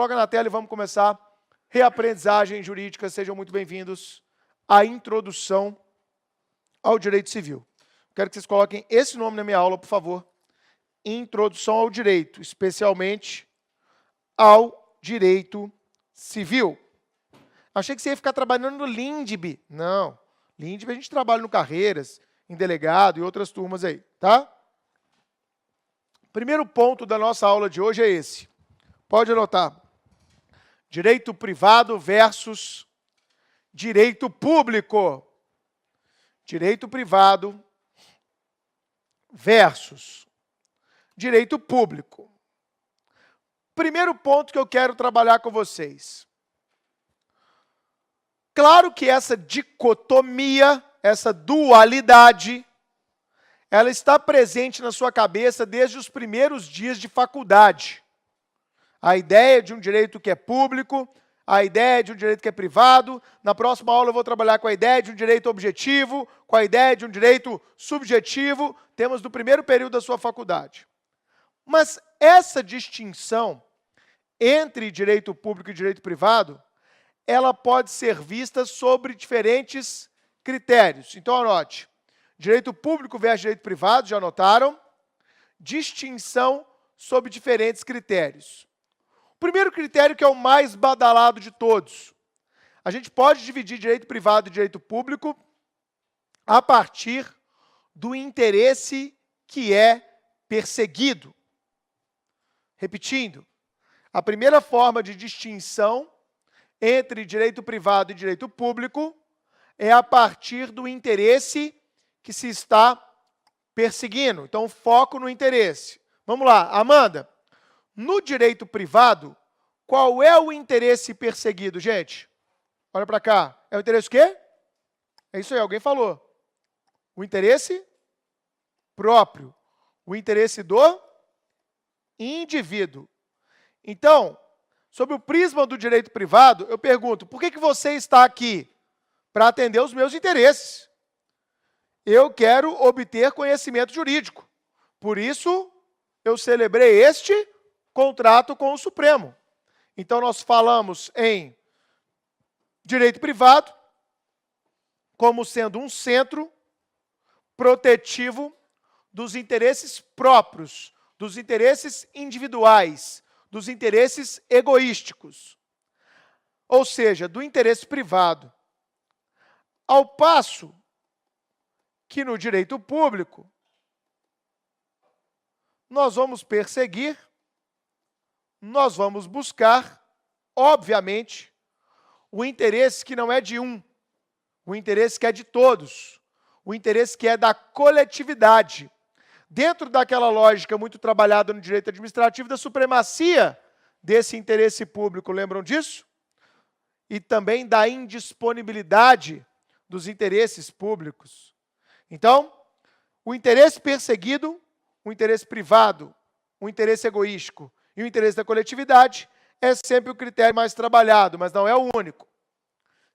coloca na tela e vamos começar. Reaprendizagem jurídica, sejam muito bem-vindos à introdução ao direito civil. Quero que vocês coloquem esse nome na minha aula, por favor. Introdução ao direito, especialmente ao direito civil. Achei que você ia ficar trabalhando no LINDB. Não, LINDB a gente trabalha no Carreiras, em Delegado e outras turmas aí, tá? Primeiro ponto da nossa aula de hoje é esse. Pode anotar. Direito privado versus direito público. Direito privado versus direito público. Primeiro ponto que eu quero trabalhar com vocês. Claro que essa dicotomia, essa dualidade, ela está presente na sua cabeça desde os primeiros dias de faculdade. A ideia de um direito que é público, a ideia de um direito que é privado. Na próxima aula eu vou trabalhar com a ideia de um direito objetivo, com a ideia de um direito subjetivo. Temos do primeiro período da sua faculdade. Mas essa distinção entre direito público e direito privado, ela pode ser vista sobre diferentes critérios. Então, anote. Direito público versus direito privado, já anotaram? Distinção sob diferentes critérios. O primeiro critério, que é o mais badalado de todos. A gente pode dividir direito privado e direito público a partir do interesse que é perseguido. Repetindo, a primeira forma de distinção entre direito privado e direito público é a partir do interesse que se está perseguindo. Então, foco no interesse. Vamos lá, Amanda. No direito privado, qual é o interesse perseguido, gente? Olha para cá. É o interesse o quê? É isso aí, alguém falou. O interesse próprio. O interesse do indivíduo. Então, sob o prisma do direito privado, eu pergunto, por que você está aqui? Para atender os meus interesses. Eu quero obter conhecimento jurídico. Por isso, eu celebrei este contrato com o Supremo. Então, nós falamos em direito privado como sendo um centro protetivo dos interesses próprios, dos interesses individuais, dos interesses egoísticos. Ou seja, do interesse privado. Ao passo que no direito público, nós vamos perseguir, nós vamos buscar, obviamente, o interesse que não é de um, o interesse que é de todos, o interesse que é da coletividade. Dentro daquela lógica muito trabalhada no direito administrativo, da supremacia desse interesse público, lembram disso? E também da indisponibilidade dos interesses públicos. Então, o interesse perseguido, o interesse privado, o interesse egoístico e o interesse da coletividade é sempre o critério mais trabalhado, mas não é o único.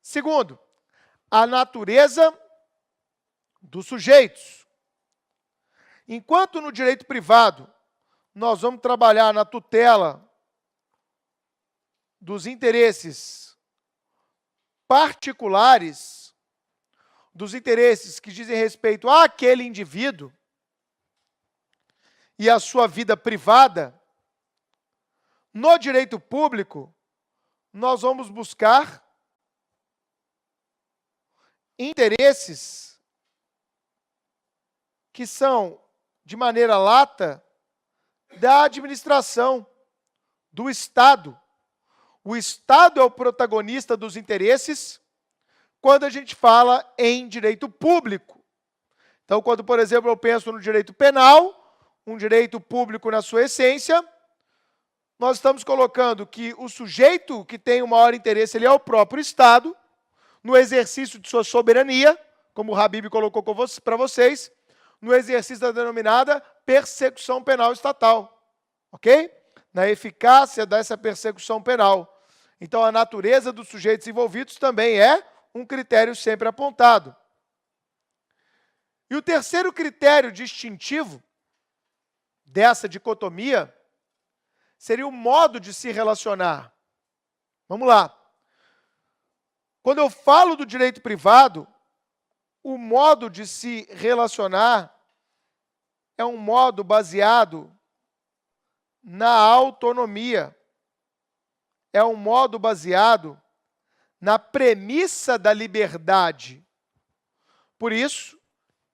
Segundo, a natureza dos sujeitos. Enquanto no direito privado nós vamos trabalhar na tutela dos interesses particulares, dos interesses que dizem respeito àquele indivíduo e à sua vida privada, no direito público, nós vamos buscar interesses que são, de maneira lata, da administração, do Estado. O Estado é o protagonista dos interesses quando a gente fala em direito público. Então, quando, por exemplo, eu penso no direito penal, um direito público na sua essência, nós estamos colocando que o sujeito que tem o maior interesse ele é o próprio Estado, no exercício de sua soberania, como o Habib colocou para vocês, no exercício da denominada persecução penal estatal. Ok? Na eficácia dessa persecução penal. Então, a natureza dos sujeitos envolvidos também é um critério sempre apontado. E o terceiro critério distintivo dessa dicotomia seria o modo de se relacionar. Vamos lá. Quando eu falo do direito privado, o modo de se relacionar é um modo baseado na autonomia. É um modo baseado na premissa da liberdade. Por isso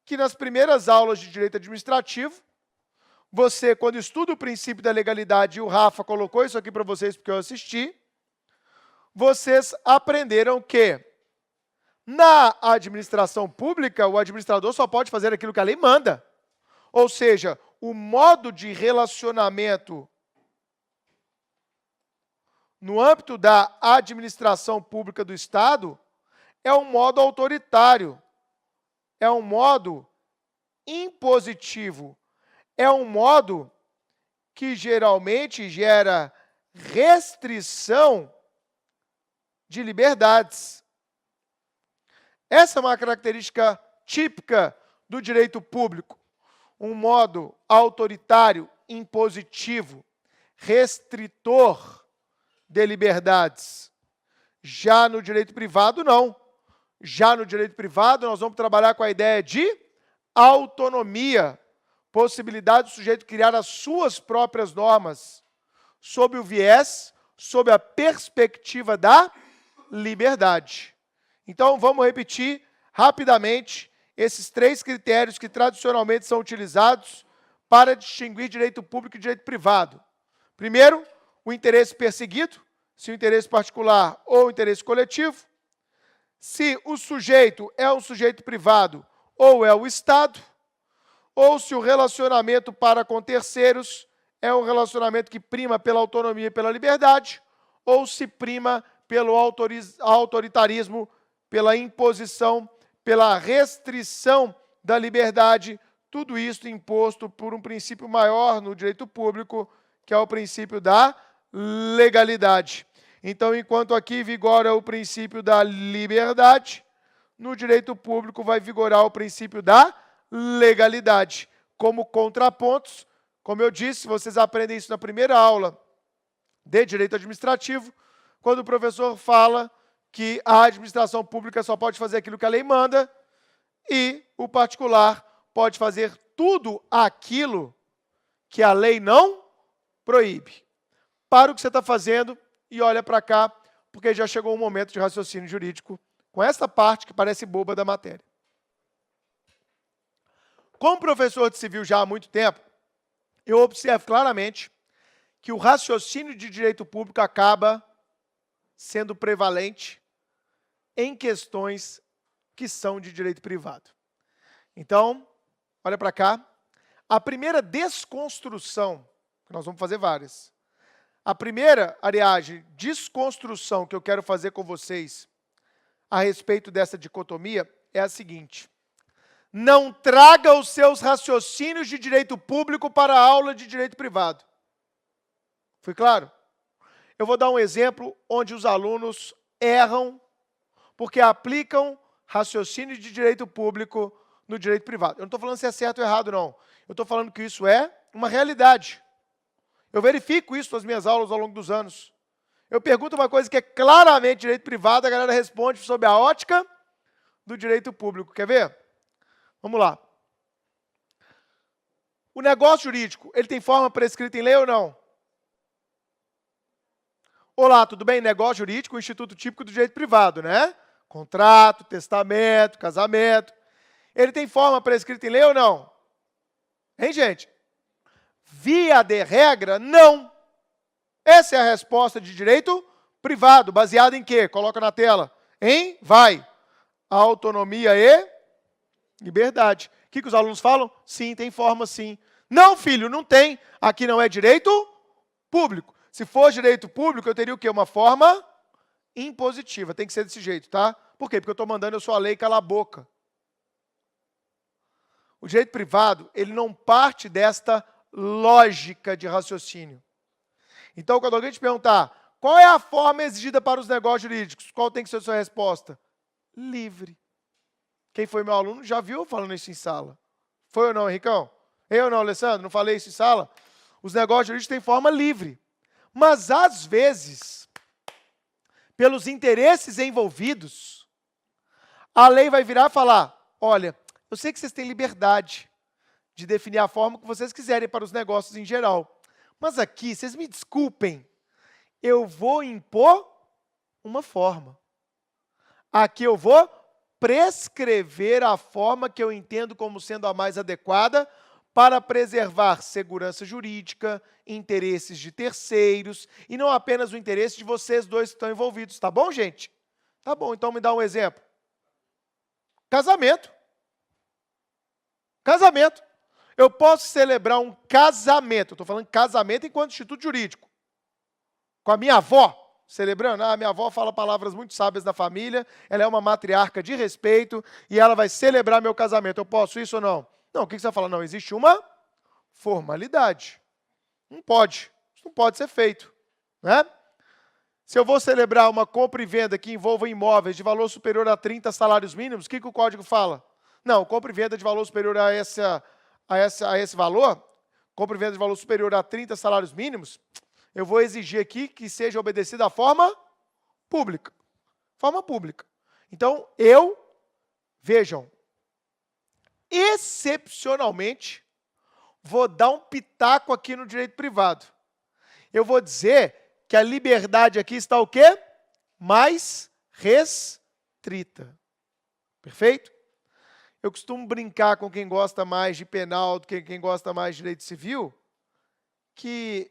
que nas primeiras aulas de direito administrativo, você, quando estuda o princípio da legalidade, e o Rafa colocou isso aqui para vocês porque eu assisti, vocês aprenderam que na administração pública, o administrador só pode fazer aquilo que a lei manda. Ou seja, o modo de relacionamento no âmbito da administração pública do Estado é um modo autoritário, é um modo impositivo, é um modo que geralmente gera restrição de liberdades. Essa é uma característica típica do direito público, um modo autoritário, impositivo, restritor de liberdades. Já no direito privado, não. Já no direito privado, nós vamos trabalhar com a ideia de autonomia, possibilidade do sujeito criar as suas próprias normas, sob o viés, sob a perspectiva da liberdade. Então, vamos repetir rapidamente esses 3 critérios que tradicionalmente são utilizados para distinguir direito público e direito privado. Primeiro, o interesse perseguido, se o interesse particular ou o interesse coletivo. Se o sujeito é um sujeito privado ou é o Estado. Ou se o relacionamento para com terceiros é um relacionamento que prima pela autonomia e pela liberdade, ou se prima pelo autoritarismo, pela imposição, pela restrição da liberdade, tudo isso imposto por um princípio maior no direito público, que é o princípio da legalidade. Então, enquanto aqui vigora o princípio da liberdade, no direito público vai vigorar o princípio da legalidade. Como contrapontos, como eu disse, vocês aprendem isso na primeira aula de direito administrativo, quando o professor fala que a administração pública só pode fazer aquilo que a lei manda e o particular pode fazer tudo aquilo que a lei não proíbe. Para o que você está fazendo e olha para cá, porque já chegou um momento de raciocínio jurídico com essa parte que parece boba da matéria. Como professor de civil já há muito tempo, eu observo claramente que o raciocínio de direito público acaba sendo prevalente em questões que são de direito privado. Então, olha para cá. A primeira desconstrução, que nós vamos fazer várias. A primeira, Ariage, desconstrução que eu quero fazer com vocês a respeito dessa dicotomia é a seguinte. Não traga os seus raciocínios de direito público para a aula de direito privado. Foi claro? Eu vou dar um exemplo onde os alunos erram porque aplicam raciocínio de direito público no direito privado. Eu não estou falando se é certo ou errado, não. Eu estou falando que isso é uma realidade. Eu verifico isso nas minhas aulas ao longo dos anos. Eu pergunto uma coisa que é claramente direito privado, a galera responde sob a ótica do direito público. Quer ver? Vamos lá. O negócio jurídico, ele tem forma prescrita em lei ou não? Olá, tudo bem? Negócio jurídico, o instituto típico do direito privado, né? Contrato, testamento, casamento. Ele tem forma prescrita em lei ou não? Hein, gente? Via de regra, não. Essa é a resposta de direito privado, baseada em quê? Coloca na tela. Em vai. Autonomia e liberdade. O que os alunos falam? Sim, tem forma sim. Não, filho, não tem. Aqui não é direito público. Se for direito público, eu teria o quê? Uma forma impositiva. Tem que ser desse jeito, tá? Por quê? Porque eu estou mandando a sua lei calar a boca. O direito privado, ele não parte desta lógica de raciocínio. Então, quando alguém te perguntar qual é a forma exigida para os negócios jurídicos, qual tem que ser a sua resposta? Livre. Quem foi meu aluno já viu eu falando isso em sala. Foi ou não, Henricão? Eu ou não, Alessandro? Não falei isso em sala? Os negócios jurídicos têm forma livre. Mas, às vezes, pelos interesses envolvidos, a lei vai virar e falar, olha, eu sei que vocês têm liberdade de definir a forma que vocês quiserem para os negócios em geral, mas aqui, vocês me desculpem, eu vou impor uma forma. Aqui eu vou prescrever a forma que eu entendo como sendo a mais adequada para preservar segurança jurídica, interesses de terceiros, e não apenas o interesse de vocês dois que estão envolvidos. Tá bom, gente? Tá bom, então me dá um exemplo. Casamento. Casamento. Eu posso celebrar um casamento, estou falando casamento enquanto instituto jurídico, com a minha avó, celebrando. Minha avó fala palavras muito sábias da família, ela é uma matriarca de respeito, e ela vai celebrar meu casamento. Eu posso isso ou não? Não, o que você vai falar? Não, existe uma formalidade. Não pode, isso não pode ser feito, né? Se eu vou celebrar uma compra e venda que envolva imóveis de valor superior a 30 salários mínimos, o que o código fala? Não, compra e venda de valor superior a esse valor, compra e venda de valor superior a 30 salários mínimos, eu vou exigir aqui que seja obedecida a forma pública. Forma pública. Então, vejam, excepcionalmente, vou dar um pitaco aqui no direito privado. Eu vou dizer que a liberdade aqui está o quê? Mais restrita. Perfeito? Eu costumo brincar com quem gosta mais de penal do que quem gosta mais de direito civil, que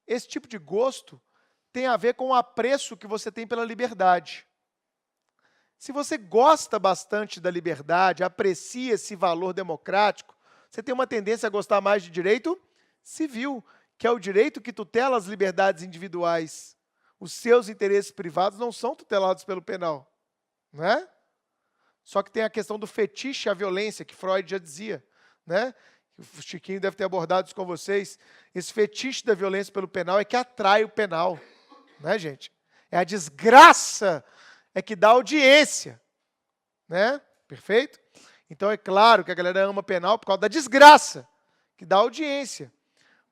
esse tipo de gosto tem a ver com o apreço que você tem pela liberdade. Se você gosta bastante da liberdade, aprecia esse valor democrático, você tem uma tendência a gostar mais de direito civil, que é o direito que tutela as liberdades individuais. Os seus interesses privados não são tutelados pelo penal, não é? Só que tem a questão do fetiche à violência, que Freud já dizia, né? O Chiquinho deve ter abordado isso com vocês. Esse fetiche da violência pelo penal é que atrai o penal, né, gente? É a desgraça é que dá audiência, né? Perfeito? Então é claro que a galera ama penal por causa da desgraça que dá audiência.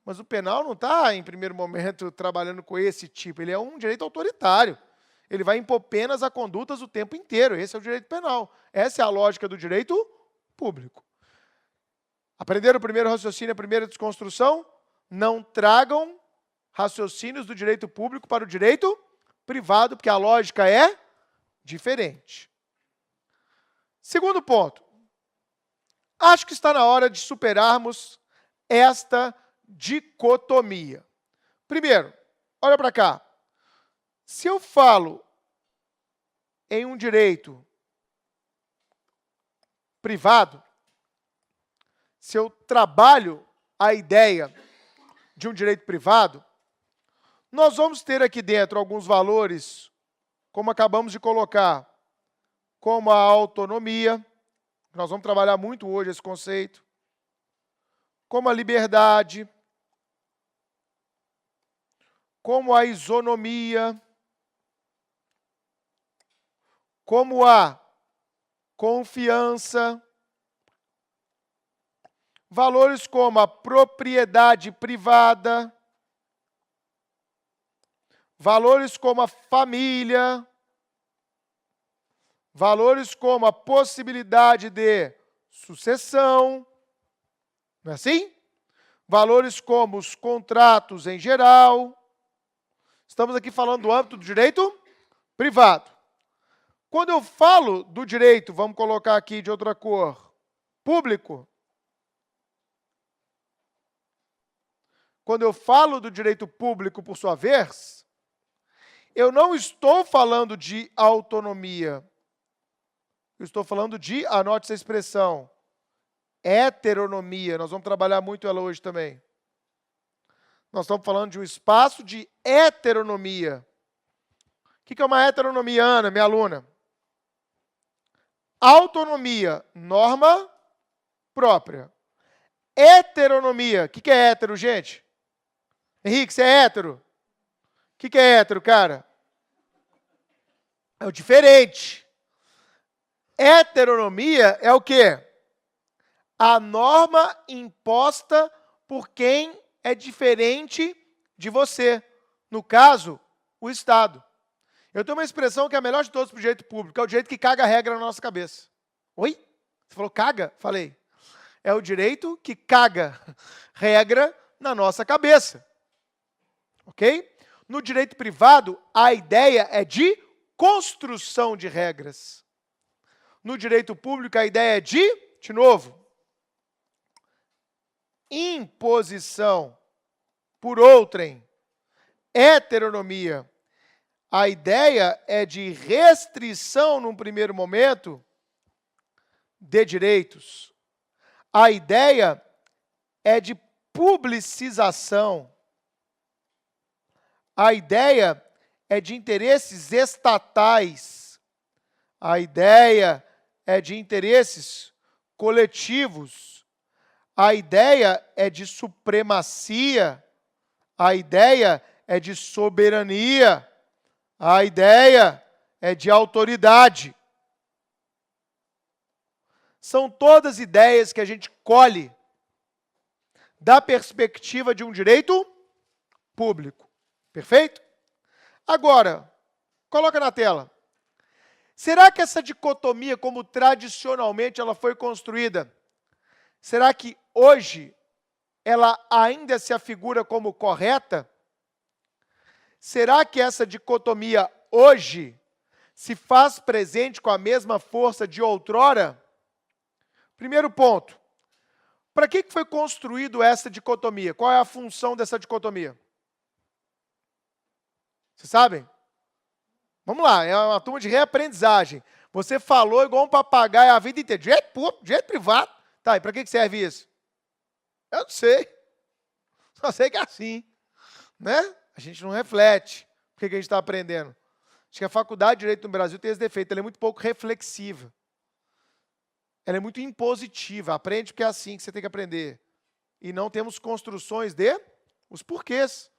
Mas o penal não está, em primeiro momento, trabalhando com esse tipo. Ele é um direito autoritário. Ele vai impor penas a condutas o tempo inteiro. Esse é o direito penal. Essa é a lógica do direito público. Aprenderam o primeiro raciocínio, a primeira desconstrução? Não tragam raciocínios do direito público para o direito privado, porque a lógica é diferente. Segundo ponto. Acho que está na hora de superarmos esta dicotomia. Primeiro, olha para cá. Se eu falo em um direito privado, se eu trabalho a ideia de um direito privado, nós vamos ter aqui dentro alguns valores, como acabamos de colocar, como a autonomia, nós vamos trabalhar muito hoje esse conceito, como a liberdade, como a isonomia, como a confiança, valores como a propriedade privada, valores como a família, valores como a possibilidade de sucessão, não é assim? Valores como os contratos em geral. Estamos aqui falando do âmbito do direito privado. Quando eu falo do direito, vamos colocar aqui de outra cor, público. Quando eu falo do direito público, por sua vez, eu não estou falando de autonomia. Eu estou falando de, anote essa expressão, heteronomia. Nós vamos trabalhar muito ela hoje também. Nós estamos falando de um espaço de heteronomia. O que é uma heteronomia, Ana, minha aluna? Autonomia, norma própria. Heteronomia, o que é hétero, gente? Henrique, você é hétero? O que é hétero, cara? É o diferente. Heteronomia é o quê? A norma imposta por quem é diferente de você. No caso, o Estado. Eu tenho uma expressão que é a melhor de todos para o direito público, é o direito que caga a regra na nossa cabeça. Oi? Você falou caga? Falei. É o direito que caga regra na nossa cabeça. Ok? No direito privado, a ideia é de construção de regras. No direito público, a ideia é de novo, imposição por outrem, heteronomia. A ideia é de restrição, num primeiro momento, de direitos. A ideia é de publicização. A ideia é de interesses estatais. A ideia é de interesses coletivos. A ideia é de supremacia. A ideia é de soberania. A ideia é de autoridade. São todas ideias que a gente colhe da perspectiva de um direito público. Perfeito? Agora, coloca na tela. Será que essa dicotomia, como tradicionalmente ela foi construída, será que hoje ela ainda se afigura como correta? Será que essa dicotomia hoje se faz presente com a mesma força de outrora? Primeiro ponto. Para que foi construído essa dicotomia? Qual é a função dessa dicotomia? Vocês sabem? Vamos lá, é uma turma de reaprendizagem. Você falou igual um papagaio a vida inteira. Direito público, direito privado. Tá, e para que serve isso? Eu não sei. Só sei que é assim. Né? A gente não reflete o que a gente está aprendendo. Acho que a faculdade de Direito no Brasil tem esse defeito. Ela é muito pouco reflexiva. Ela é muito impositiva. Aprende porque é assim que você tem que aprender. E não temos construções de os porquês.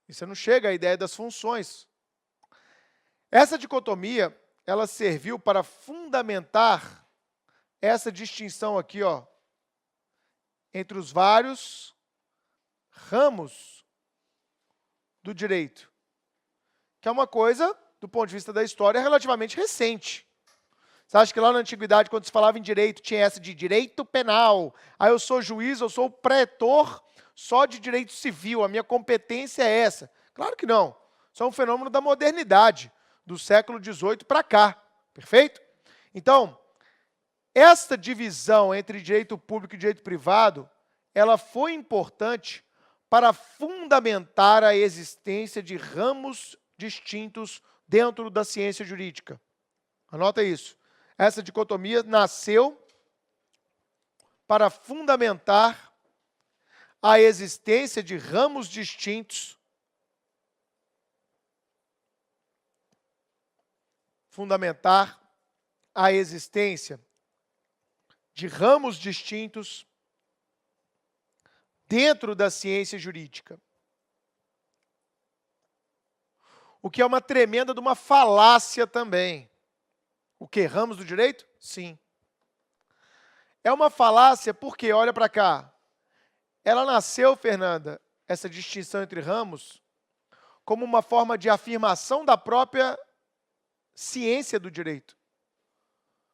E você não chega à ideia das funções. Essa dicotomia, ela serviu para fundamentar essa distinção aqui, ó, entre os vários ramos do direito, que é uma coisa, do ponto de vista da história, relativamente recente. Você acha que lá na antiguidade, quando se falava em direito, tinha essa de direito penal? Aí eu sou juiz, eu sou o pretor só de direito civil, a minha competência é essa. Claro que não. Isso é um fenômeno da modernidade, do século XVIII para cá. Perfeito? Então, esta divisão entre direito público e direito privado, ela foi importante para fundamentar a existência de ramos distintos dentro da ciência jurídica. Anota isso. Essa dicotomia nasceu para fundamentar a existência de ramos distintos, fundamentar a existência de ramos distintos dentro da ciência jurídica. O que é uma tremenda de uma falácia também. O que? Ramos do direito? Sim. É uma falácia porque, olha para cá, ela nasceu, Fernanda, essa distinção entre ramos, como uma forma de afirmação da própria ciência do direito.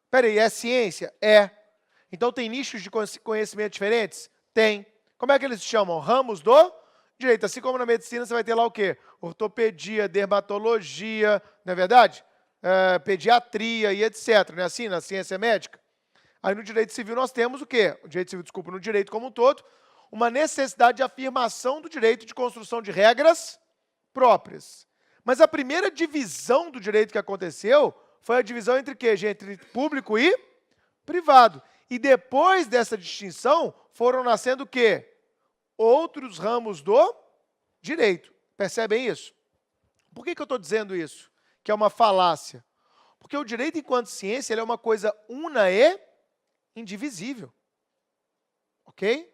Espera aí, é ciência? É. Então tem nichos de conhecimento diferentes? Tem. Como é que eles se chamam? Ramos do direito. Assim como na medicina você vai ter lá o quê? Ortopedia, dermatologia, não é verdade? Pediatria e etc. Não é assim na ciência médica? Aí no direito civil nós temos o quê? O direito civil, desculpa, no direito como um todo, uma necessidade de afirmação do direito de construção de regras próprias. Mas a primeira divisão do direito que aconteceu foi a divisão entre quê, gente? Entre público e privado. E depois dessa distinção, foram nascendo o quê? Outros ramos do direito. Percebem isso? Por que eu estou dizendo isso? Que é uma falácia. Porque o direito, enquanto ciência, ele é uma coisa una e indivisível. Ok?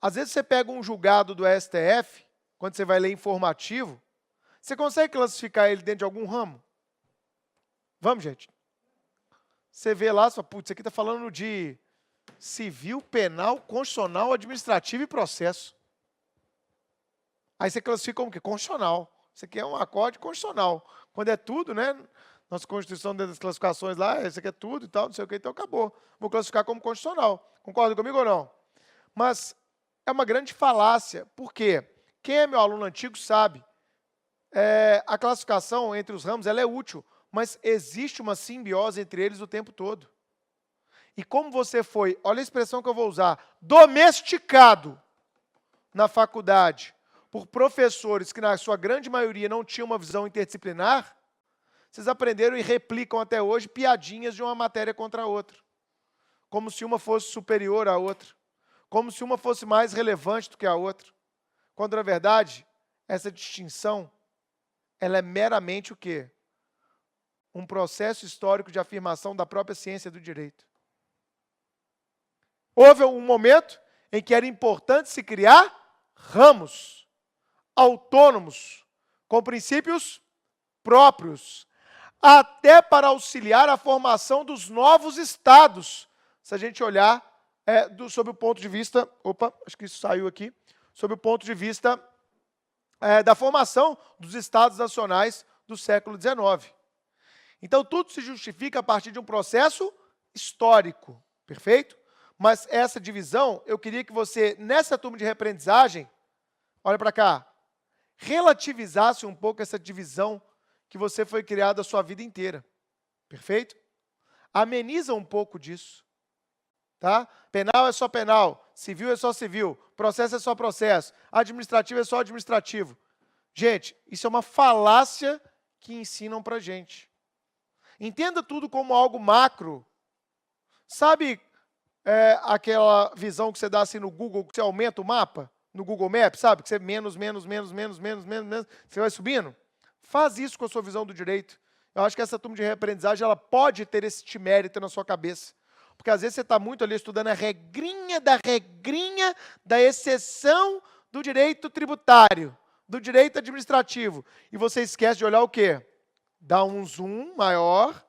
Às vezes você pega um julgado do STF, quando você vai ler informativo, você consegue classificar ele dentro de algum ramo? Vamos, gente? Você vê lá, putz, isso aqui está falando de civil, penal, constitucional, administrativo e processo. Aí você classifica como que? Constitucional. Isso aqui é um acorde constitucional. Quando é tudo, né? Nossa Constituição, dentro das classificações lá, isso aqui é tudo e tal, não sei o que, então acabou. Vou classificar como constitucional. Concorda comigo ou não? Mas é uma grande falácia. Por quê? Quem é meu aluno antigo sabe. A classificação entre os ramos ela é útil, mas existe uma simbiose entre eles o tempo todo. E como você foi, olha a expressão que eu vou usar, domesticado na faculdade por professores que, na sua grande maioria, não tinham uma visão interdisciplinar, vocês aprenderam e replicam até hoje piadinhas de uma matéria contra a outra. Como se uma fosse superior à outra. Como se uma fosse mais relevante do que a outra. Quando, na verdade, essa distinção, ela é meramente o quê? Um processo histórico de afirmação da própria ciência do direito. Houve um momento em que era importante se criar ramos autônomos, com princípios próprios, até para auxiliar a formação dos novos estados. Se a gente olhar sob o ponto de vista, acho que isso saiu aqui, sob o ponto de vista da formação dos estados nacionais do século XIX. Então, tudo se justifica a partir de um processo histórico, perfeito? Mas essa divisão, eu queria que você, nessa turma de reaprendizagem, olha para cá, relativizasse um pouco essa divisão que você foi criado a sua vida inteira. Perfeito? Ameniza um pouco disso. Tá? Penal é só penal, civil é só civil, processo é só processo, administrativo é só administrativo. Gente, isso é uma falácia que ensinam para a gente. Entenda tudo como algo macro. Sabe aquela visão que você dá assim no Google, que você aumenta o mapa, no Google Maps, sabe? Que você menos, você vai subindo? Faz isso com a sua visão do direito. Eu acho que essa turma de reaprendizagem, ela pode ter esse mérito na sua cabeça. Porque às vezes você está muito ali estudando a regrinha da exceção do direito tributário, do direito administrativo. E você esquece de olhar o quê? Dar um zoom maior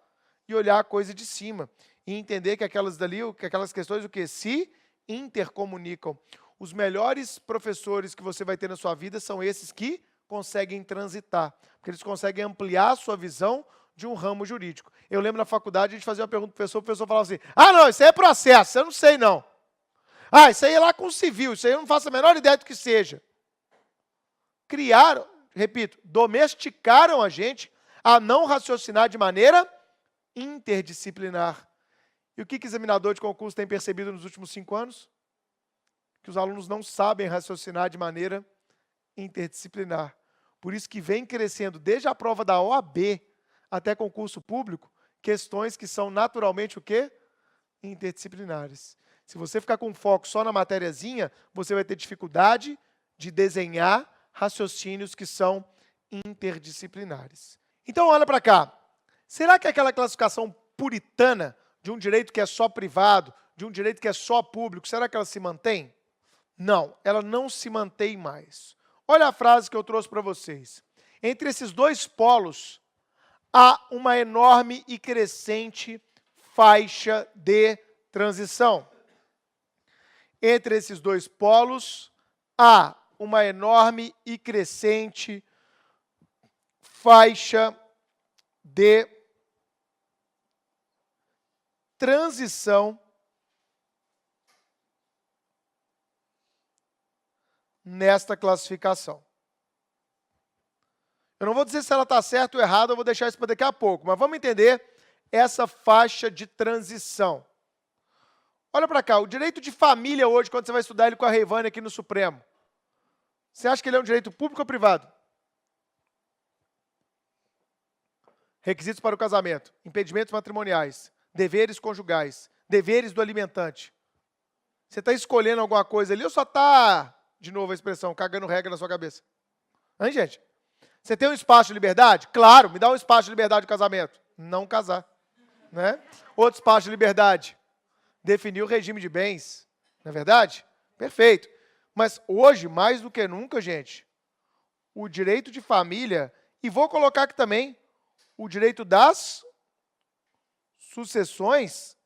e olhar a coisa de cima. E entender que aquelas questões o quê? Se intercomunicam. Os melhores professores que você vai ter na sua vida são esses que conseguem transitar. Porque eles conseguem ampliar a sua visão de um ramo jurídico. Eu lembro na faculdade, a gente fazia uma pergunta para o professor falava assim, não, isso aí é processo, eu não sei não. Isso aí é lá com civil, isso aí eu não faço a menor ideia do que seja. Criaram, repito, domesticaram a gente a não raciocinar de maneira interdisciplinar. E o que o examinador de concurso tem percebido nos últimos 5 anos? Que os alunos não sabem raciocinar de maneira interdisciplinar. Por isso que vem crescendo, desde a prova da OAB até concurso público, questões que são naturalmente o quê? Interdisciplinares. Se você ficar com foco só na matériazinha, você vai ter dificuldade de desenhar raciocínios que são interdisciplinares. Então, olha para cá. Será que aquela classificação puritana de um direito que é só privado, de um direito que é só público, será que ela se mantém? Não, ela não se mantém mais. Olha a frase que eu trouxe para vocês. Entre esses dois polos, há uma enorme e crescente faixa de transição. Entre esses dois polos, há uma enorme e crescente faixa de transição nesta classificação. Eu não vou dizer se ela está certa ou errada, eu vou deixar isso para daqui a pouco, mas vamos entender essa faixa de transição. Olha para cá, o direito de família hoje, quando você vai estudar ele com a Reivane aqui no Supremo, você acha que ele é um direito público ou privado? Requisitos para o casamento, impedimentos matrimoniais, deveres conjugais, deveres do alimentante. Você está escolhendo alguma coisa ali ou só está, de novo a expressão, cagando regra na sua cabeça? Hein, gente? Você tem um espaço de liberdade? Claro, me dá um espaço de liberdade de casamento. Não casar. Né? Outro espaço de liberdade. Definir o regime de bens. Não é verdade? Perfeito. Mas hoje, mais do que nunca, gente, o direito de família, e vou colocar aqui também, o direito das sucessões,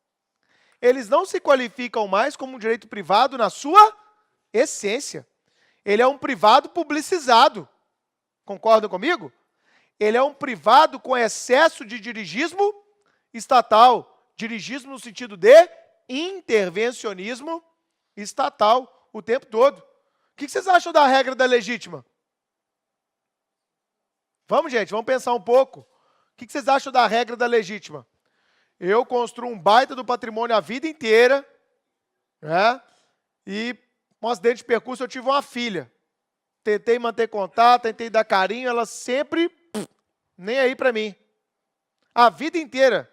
eles não se qualificam mais como um direito privado na sua essência. Ele é um privado publicizado. Concordam comigo? Ele é um privado com excesso de dirigismo estatal. Dirigismo no sentido de intervencionismo estatal o tempo todo. O que vocês acham da regra da legítima? Vamos, gente, vamos pensar um pouco. O que vocês acham da regra da legítima? Eu construo um baita do patrimônio a vida inteira, né? E um acidente de percurso eu tive uma filha. Tentei manter contato, tentei dar carinho, ela sempre nem aí para mim. A vida inteira.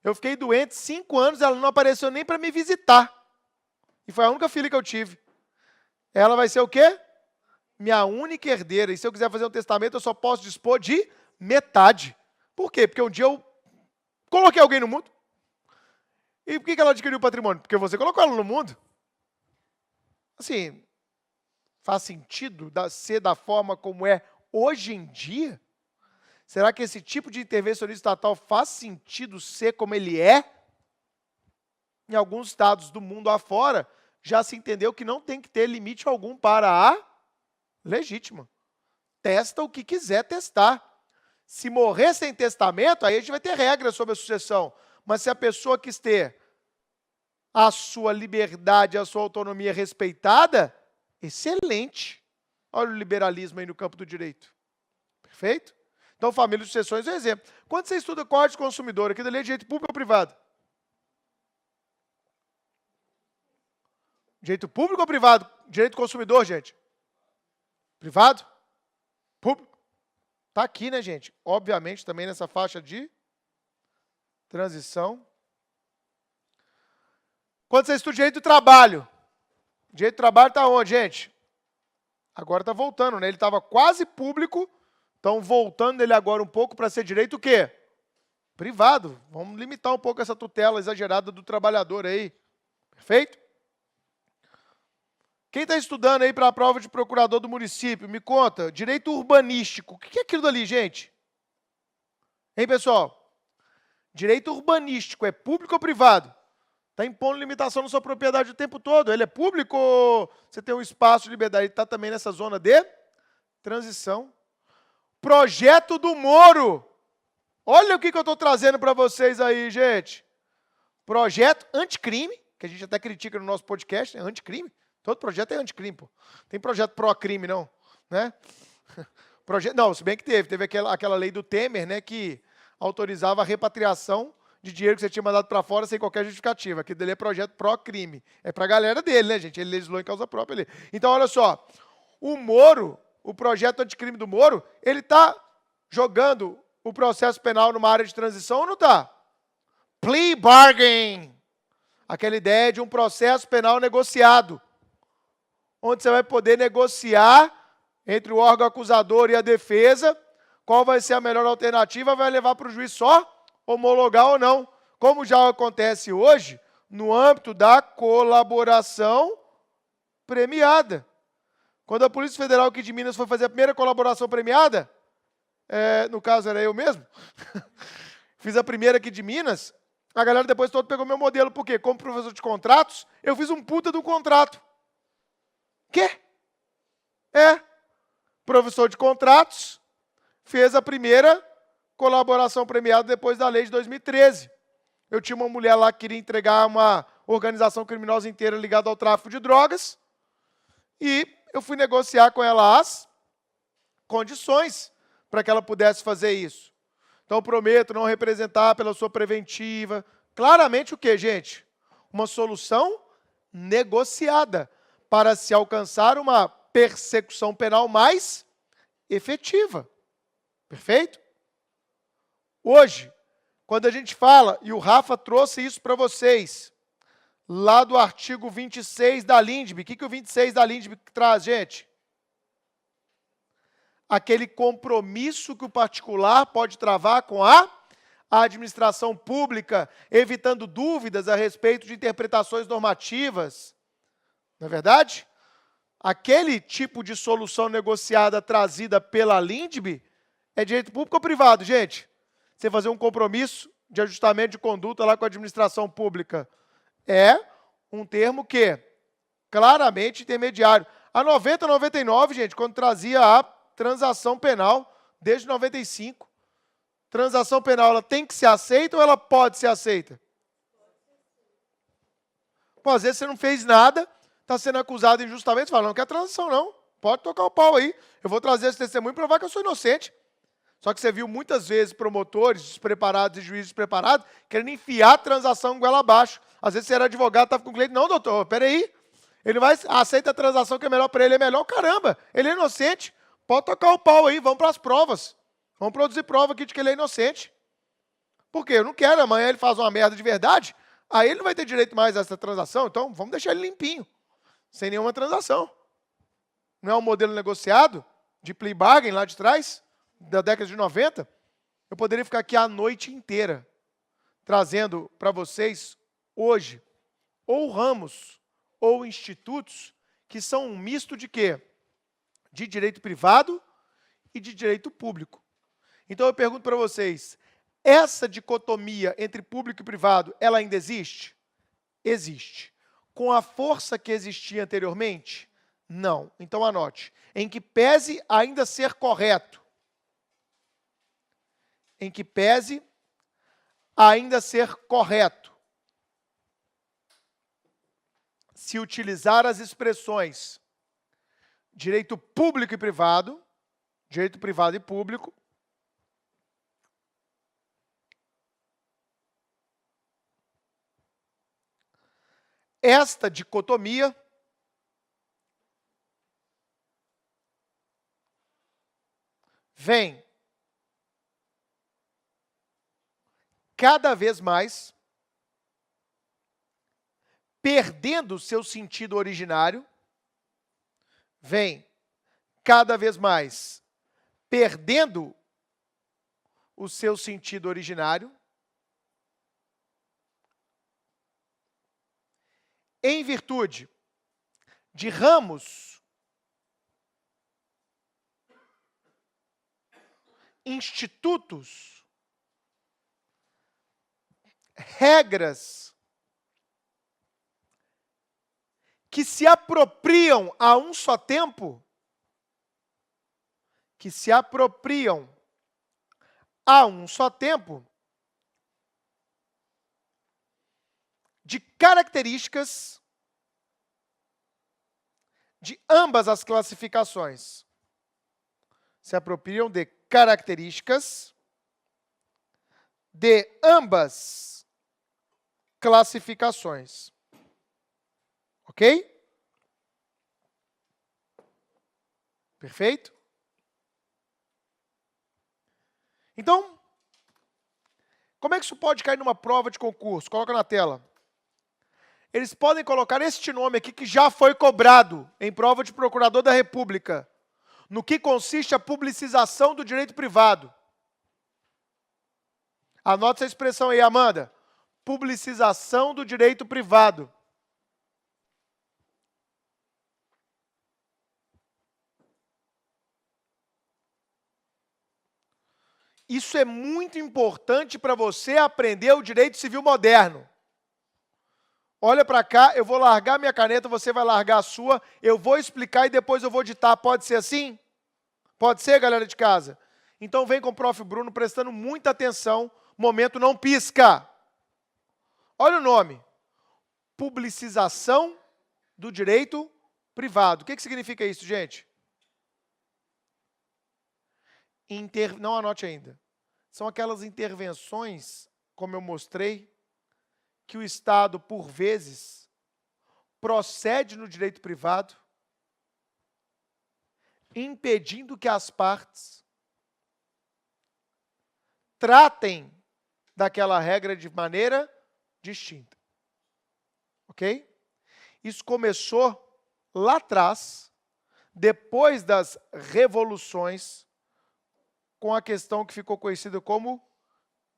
Eu fiquei doente 5 anos, ela não apareceu nem para me visitar. E foi a única filha que eu tive. Ela vai ser o quê? Minha única herdeira. E se eu quiser fazer um testamento, eu só posso dispor de metade. Por quê? Porque um dia eu coloquei alguém no mundo. E por que ela adquiriu o patrimônio? Porque você colocou ela no mundo. Assim, faz sentido ser da forma como é hoje em dia? Será que esse tipo de intervencionismo estatal faz sentido ser como ele é? Em alguns estados do mundo afora, já se entendeu que não tem que ter limite algum para a legítima. Testa o que quiser testar. Se morrer sem testamento, aí a gente vai ter regras sobre a sucessão. Mas se a pessoa quis ter a sua liberdade, a sua autonomia respeitada, excelente. Olha o liberalismo aí no campo do direito. Perfeito? Então, família de sucessões é um exemplo. Quando você estuda Código de Consumidor, aqui da lei de direito público ou privado? Direito público ou privado? Direito do consumidor, gente? Privado? Público? Está aqui, né, gente? Obviamente, também nessa faixa de transição. Quando você estuda direito do trabalho, direito do trabalho está onde, gente? Agora está voltando, né? Ele estava quase público, estão voltando ele agora um pouco para ser direito o quê? Privado. Vamos limitar um pouco essa tutela exagerada do trabalhador aí. Perfeito? Quem está estudando aí para a prova de procurador do município, me conta, direito urbanístico. O que é aquilo dali, gente? Hein, pessoal? Direito urbanístico é público ou privado? Está impondo limitação na sua propriedade o tempo todo. Ele é público ou você tem um espaço de liberdade? Ele está também nessa zona de transição. Projeto do Moro. Olha o que eu estou trazendo para vocês aí, gente. Projeto anticrime, que a gente até critica no nosso podcast, é anticrime. Todo projeto é anticrime, pô. Tem projeto pró-crime, não. Né? Não, se bem que teve aquela lei do Temer, né, que autorizava a repatriação de dinheiro que você tinha mandado para fora sem qualquer justificativa. Aquilo dele é projeto pró-crime. É para a galera dele, né, gente? Ele legislou em causa própria ali. Então, olha só. O Moro, o projeto anticrime do Moro, ele está jogando o processo penal numa área de transição ou não está? Plea bargain. Aquela ideia de um processo penal negociado, onde você vai poder negociar entre o órgão acusador e a defesa qual vai ser a melhor alternativa, vai levar para o juiz só homologar ou não, como já acontece hoje no âmbito da colaboração premiada. Quando a Polícia Federal aqui de Minas foi fazer a primeira colaboração premiada, no caso era eu mesmo, fiz a primeira aqui de Minas, a galera depois todo pegou meu modelo, porque como professor de contratos, eu fiz um puta do contrato. Quê? Professor de contratos, fez a primeira colaboração premiada depois da lei de 2013. Eu tinha uma mulher lá que queria entregar uma organização criminosa inteira ligada ao tráfico de drogas, e eu fui negociar com ela as condições para que ela pudesse fazer isso. Então, prometo não representar pela sua preventiva. Claramente o quê, gente? Uma solução negociada para se alcançar uma persecução penal mais efetiva. Perfeito? Hoje, quando a gente fala, e o Rafa trouxe isso para vocês, lá do artigo 26 da LINDB, o que o 26 da LINDB traz, gente? Aquele compromisso que o particular pode travar com a administração pública, evitando dúvidas a respeito de interpretações normativas. Não é verdade? Aquele tipo de solução negociada trazida pela LINDB é direito público ou privado, gente? Você fazer um compromisso de ajustamento de conduta lá com a administração pública. É um termo que claramente intermediário. A 90, 99, gente, quando trazia a transação penal desde 95. Transação penal, ela tem que ser aceita ou ela pode ser aceita? Pô, às vezes você não fez nada, está sendo acusado injustamente, você fala, não quer transação não, pode tocar o pau aí, eu vou trazer esse testemunho e provar que eu sou inocente. Só que você viu muitas vezes promotores despreparados e juízes despreparados querendo enfiar a transação goela abaixo. Às vezes você era advogado, estava com o cliente, não, doutor, peraí, ele vai, aceita a transação que é melhor para ele, é melhor, caramba, ele é inocente, pode tocar o pau aí, vamos para as provas. Vamos produzir prova aqui de que ele é inocente. Por quê? Eu não quero, amanhã ele faz uma merda de verdade, aí ele não vai ter direito mais a essa transação, então vamos deixar ele limpinho, sem nenhuma transação. Não é um modelo negociado de plea bargain lá de trás? Da década de 90, eu poderia ficar aqui a noite inteira trazendo para vocês, hoje, ou ramos ou institutos que são um misto de quê? De direito privado e de direito público. Então eu pergunto para vocês, essa dicotomia entre público e privado, ela ainda existe? Existe. Com a força que existia anteriormente? Não. Então anote, em que pese ainda ser correto, em que pese ainda ser correto se utilizar as expressões direito público e privado, direito privado e público, esta dicotomia vem cada vez mais perdendo seu sentido originário, vem cada vez mais perdendo o seu sentido originário, em virtude de ramos, institutos, regras que se apropriam a um só tempo, de características de ambas as classificações. Se apropriam de características de ambas classificações. Ok? Perfeito? Então, como é que isso pode cair numa prova de concurso? Coloca na tela. Eles podem colocar este nome aqui que já foi cobrado em prova de procurador da República. No que consiste a publicização do direito privado. Anote essa expressão aí, Amanda. Publicização do direito privado. Isso é muito importante para você aprender o direito civil moderno. Olha para cá, eu vou largar minha caneta, você vai largar a sua, eu vou explicar e depois eu vou ditar. Pode ser assim? Pode ser, galera de casa? Então vem com o prof. Bruno prestando muita atenção. Momento não pisca. Olha o nome. Publicização do direito privado. O que significa isso, gente? Não anote ainda. São aquelas intervenções, como eu mostrei, que o Estado, por vezes, procede no direito privado, impedindo que as partes tratem daquela regra de maneira distinta. Ok? Isso começou lá atrás, depois das revoluções, com a questão que ficou conhecida como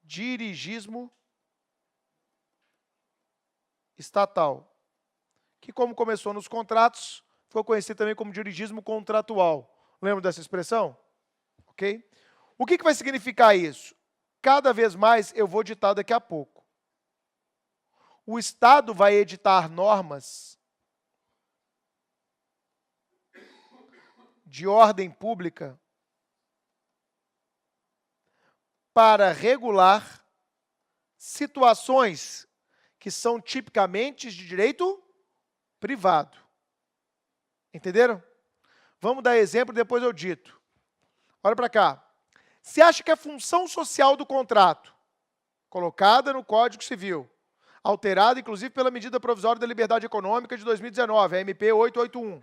dirigismo estatal, que como começou nos contratos, ficou conhecido também como dirigismo contratual. Lembra dessa expressão? Ok? O que vai significar isso? Cada vez mais eu vou ditar daqui a pouco. O Estado vai editar normas de ordem pública para regular situações que são tipicamente de direito privado. Entenderam? Vamos dar exemplo e depois eu dito. Olha para cá. Você acha que a função social do contrato, colocada no Código Civil, alterada inclusive pela medida provisória da liberdade econômica de 2019, a MP 881,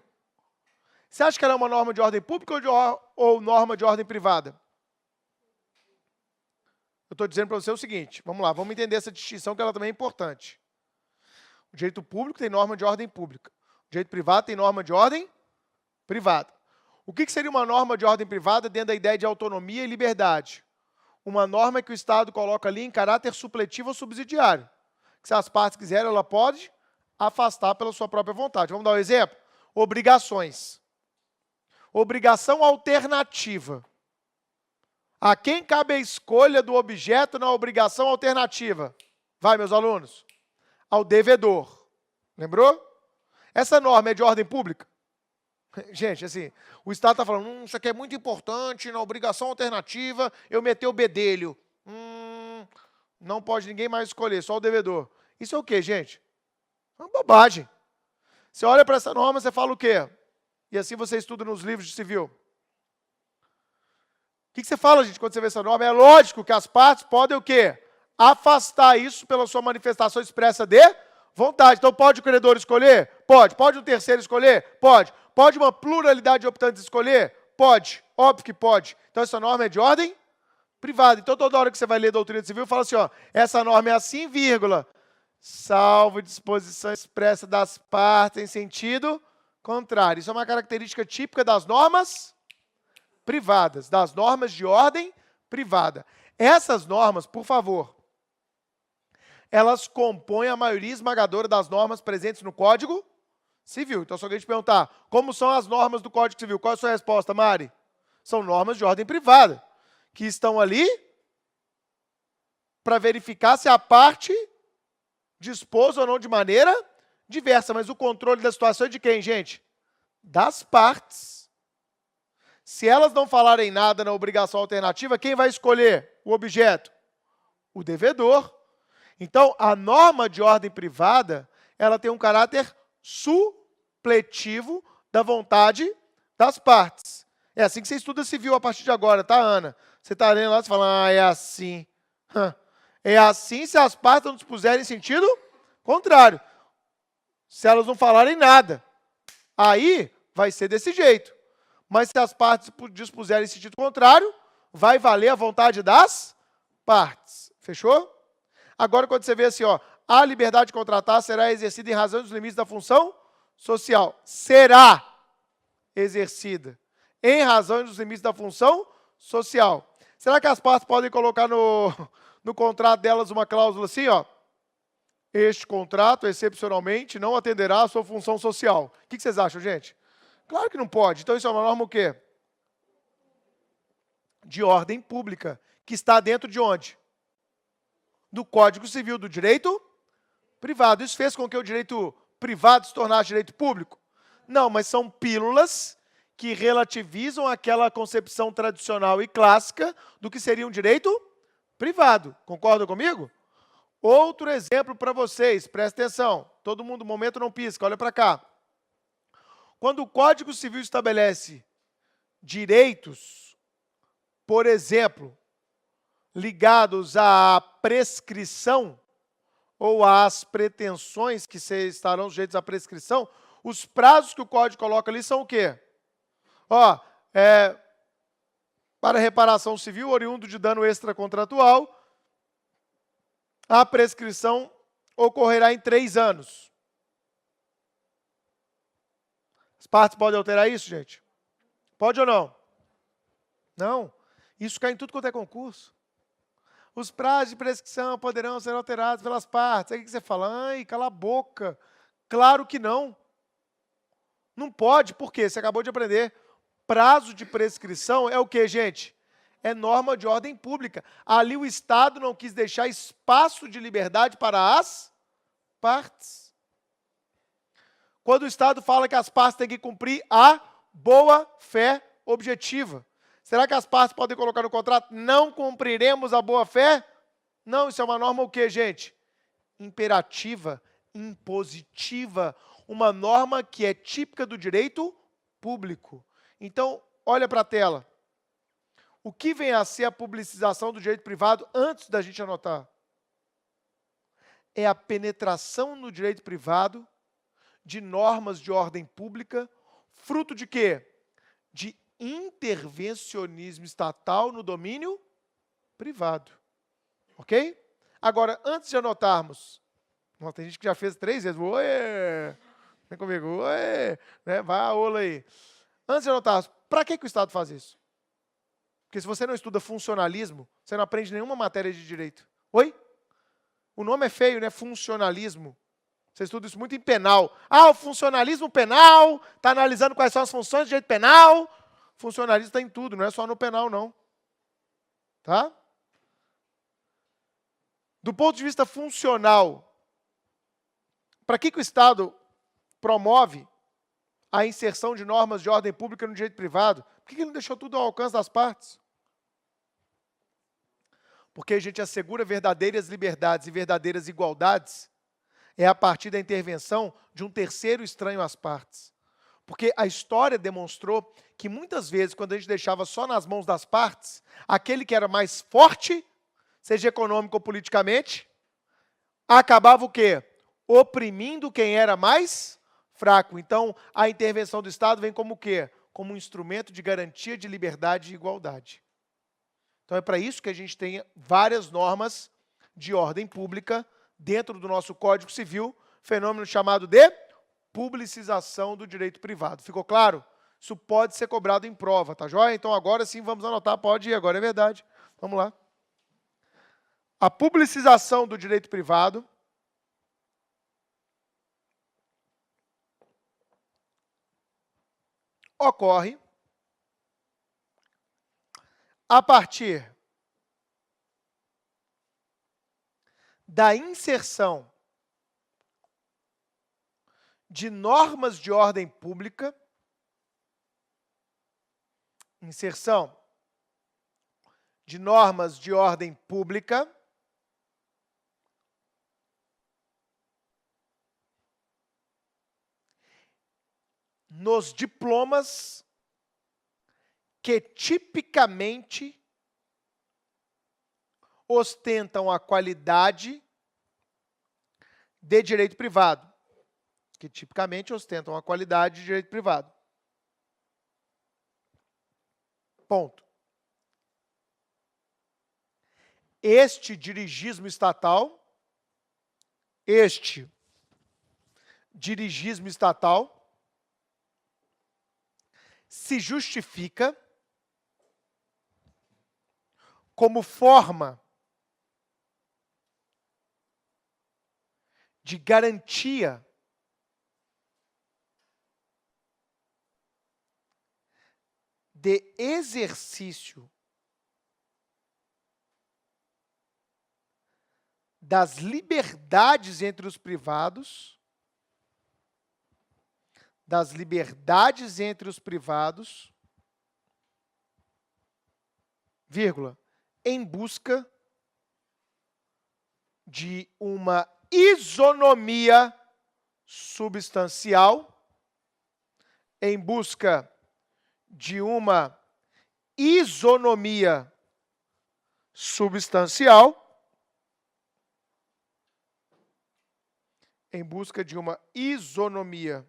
você acha que ela é uma norma de ordem pública ou norma de ordem privada? Eu estou dizendo para você o seguinte, vamos lá, vamos entender essa distinção que ela também é importante. O direito público tem norma de ordem pública. O direito privado tem norma de ordem privada. O que seria uma norma de ordem privada dentro da ideia de autonomia e liberdade? Uma norma que o Estado coloca ali em caráter supletivo ou subsidiário. Que se as partes quiserem, ela pode afastar pela sua própria vontade. Vamos dar um exemplo? Obrigações. Obrigação alternativa. A quem cabe a escolha do objeto na obrigação alternativa? Vai, meus alunos. Ao devedor. Lembrou? Essa norma é de ordem pública? Gente, assim, o Estado está falando, isso aqui é muito importante, na obrigação alternativa, eu meter o bedelho. Não pode ninguém mais escolher, só o devedor. Isso é o quê, gente? É uma bobagem. Você olha para essa norma, você fala o quê? E assim você estuda nos livros de civil. O que você fala, gente, quando você vê essa norma? É lógico que as partes podem o quê? Afastar isso pela sua manifestação expressa de vontade. Então, pode o credor escolher? Pode. Pode o terceiro escolher? Pode. Pode uma pluralidade de optantes escolher? Pode. Óbvio que pode. Então, essa norma é de ordem privada. Então, toda hora que você vai ler doutrina civil, fala assim, ó, essa norma é assim, vírgula, salvo disposição expressa das partes em sentido contrário. Isso é uma característica típica das normas privadas, das normas de ordem privada. Essas normas, por favor, elas compõem a maioria esmagadora das normas presentes no Código Civil. Então, se alguém te perguntar, como são as normas do Código Civil? Qual é a sua resposta, Mari? São normas de ordem privada, que estão ali para verificar se a parte dispôs ou não de maneira diversa. Mas o controle da situação é de quem, gente? Das partes. Se elas não falarem nada na obrigação alternativa, quem vai escolher o objeto? O devedor. Então, a norma de ordem privada, ela tem um caráter supletivo da vontade das partes. É assim que você estuda civil a partir de agora, tá, Ana? Você está lendo lá, você fala, é assim. É assim se as partes não dispuserem em sentido contrário. Se elas não falarem nada. Aí, vai ser desse jeito. Mas se as partes dispuserem em sentido contrário, vai valer a vontade das partes. Fechou? Agora, quando você vê assim, ó, a liberdade de contratar será exercida em razão dos limites da função social. Será exercida em razão dos limites da função social. Será que as partes podem colocar no contrato delas uma cláusula assim, ó? Este contrato, excepcionalmente, não atenderá à sua função social. O que vocês acham, gente? Claro que não pode. Então, isso é uma norma o quê? De ordem pública, que está dentro de onde? Do Código Civil, do direito privado. Isso fez com que o direito privado se tornasse direito público? Não, mas são pílulas que relativizam aquela concepção tradicional e clássica do que seria um direito privado. Concordam comigo? Outro exemplo para vocês, presta atenção. Todo mundo, momento não pisca, olha para cá. Quando o Código Civil estabelece direitos, por exemplo, ligados à prescrição ou às pretensões que estarão sujeitos à prescrição, os prazos que o Código coloca ali são o quê? Ó, para reparação civil oriundo de dano extracontratual, a prescrição ocorrerá em 3 anos. As partes podem alterar isso, gente? Pode ou não? Não. Isso cai em tudo quanto é concurso. Os prazos de prescrição poderão ser alterados pelas partes. Aí o que você fala? Ai, cala a boca. Claro que não. Não pode, por quê? Você acabou de aprender. Prazo de prescrição é o quê, gente? É norma de ordem pública. Ali o Estado não quis deixar espaço de liberdade para as partes. Quando o Estado fala que as partes têm que cumprir a boa-fé objetiva. Será que as partes podem colocar no contrato? Não cumpriremos a boa-fé? Não, isso é uma norma o quê, gente? Imperativa, impositiva, uma norma que é típica do direito público. Então, olha para a tela. O que vem a ser a publicização do direito privado antes da gente anotar? É a penetração no direito privado de normas de ordem pública, fruto de quê? De intervencionismo estatal no domínio privado. Ok? Agora, antes de anotarmos, tem gente que já fez 3 vezes, oi, vem comigo, oi, né? Vai a ola aí. Antes de anotarmos, para que o Estado faz isso? Porque se você não estuda funcionalismo, você não aprende nenhuma matéria de direito. Oi? O nome é feio, né? Funcionalismo. Você estuda isso muito em penal. Ah, o funcionalismo penal, está analisando quais são as funções do direito penal. Funcionalismo está em tudo, não é só no penal, não. Tá? Do ponto de vista funcional, para que o Estado promove a inserção de normas de ordem pública no direito privado? Por que ele não deixou tudo ao alcance das partes? Porque a gente assegura verdadeiras liberdades e verdadeiras igualdades é a partir da intervenção de um terceiro estranho às partes. Porque a história demonstrou que muitas vezes, quando a gente deixava só nas mãos das partes, aquele que era mais forte, seja econômico ou politicamente, acabava o quê? Oprimindo quem era mais fraco. Então, a intervenção do Estado vem como o quê? Como um instrumento de garantia de liberdade e igualdade. Então, é para isso que a gente tem várias normas de ordem pública dentro do nosso Código Civil, fenômeno chamado de publicização do direito privado. Ficou claro? Isso pode ser cobrado em prova, tá joia? Então, agora sim, vamos anotar, pode ir, agora é verdade. Vamos lá. A publicização do direito privado ocorre a partir da inserção de normas de ordem pública, inserção de normas de ordem pública nos diplomas que tipicamente ostentam a qualidade de direito privado. Que tipicamente ostentam a qualidade de direito privado. Ponto. Este dirigismo estatal se justifica como forma de garantia de exercício das liberdades entre os privados, vírgula, em busca de uma isonomia substancial, em busca de uma isonomia substancial, em busca de uma isonomia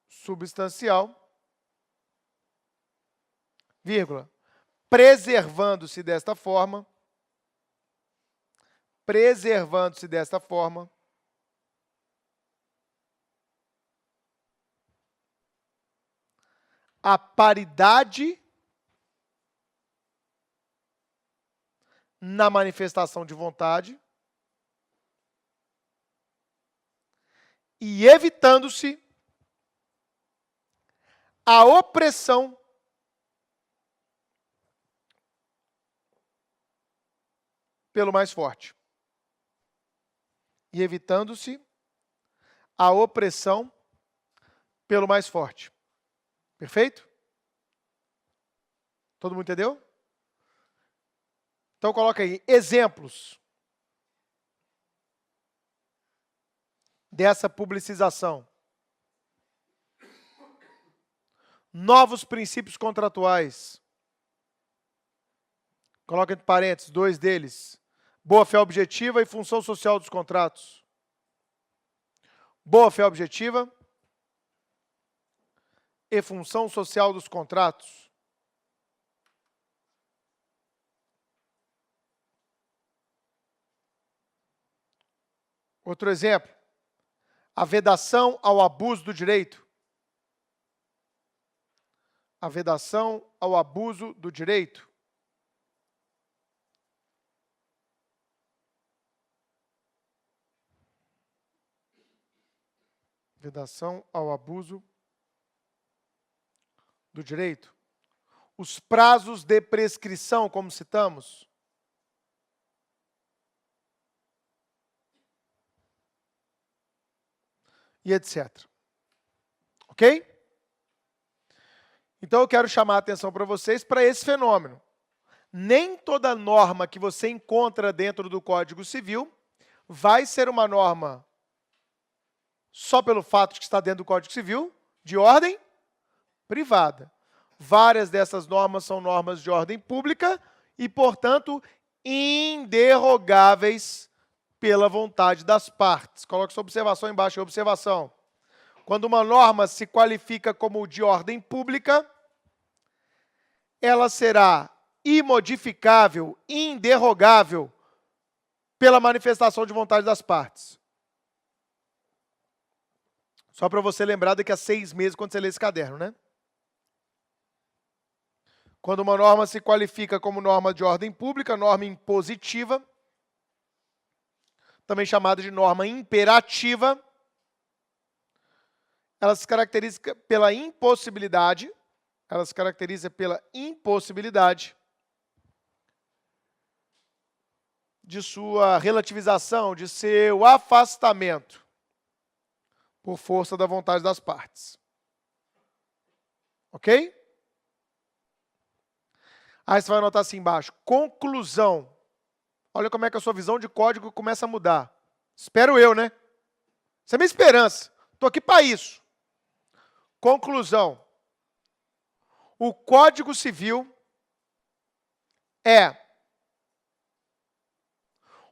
substancial, vírgula, preservando-se desta forma, a paridade na manifestação de vontade e evitando-se a opressão pelo mais forte. E evitando-se a opressão pelo mais forte. Perfeito? Todo mundo entendeu? Então coloca aí exemplos dessa publicização. Novos princípios contratuais. Coloca entre parênteses, 2 deles. Boa-fé objetiva e função social dos contratos. Boa-fé objetiva e função social dos contratos. Outro exemplo. A vedação ao abuso do direito. A vedação ao abuso do direito. Vedação ao abuso do direito. Os prazos de prescrição, como citamos. E etc. Ok? Então eu quero chamar a atenção para vocês para esse fenômeno. Nem toda norma que você encontra dentro do Código Civil vai ser uma norma só pelo fato de que está dentro do Código Civil, de ordem privada. Várias dessas normas são normas de ordem pública e, portanto, inderrogáveis pela vontade das partes. Coloque sua observação embaixo, observação. Quando uma norma se qualifica como de ordem pública, ela será imodificável, inderrogável pela manifestação de vontade das partes. Só para você lembrar daqui a 6 meses quando você lê esse caderno, né? Quando uma norma se qualifica como norma de ordem pública, norma impositiva, também chamada de norma imperativa, ela se caracteriza pela impossibilidade, de sua relativização, de seu afastamento por força da vontade das partes. Ok? Aí você vai anotar assim embaixo, conclusão. Olha como é que a sua visão de código começa a mudar. Espero eu, né? Essa é a minha esperança. Estou aqui para isso. Conclusão. O Código Civil é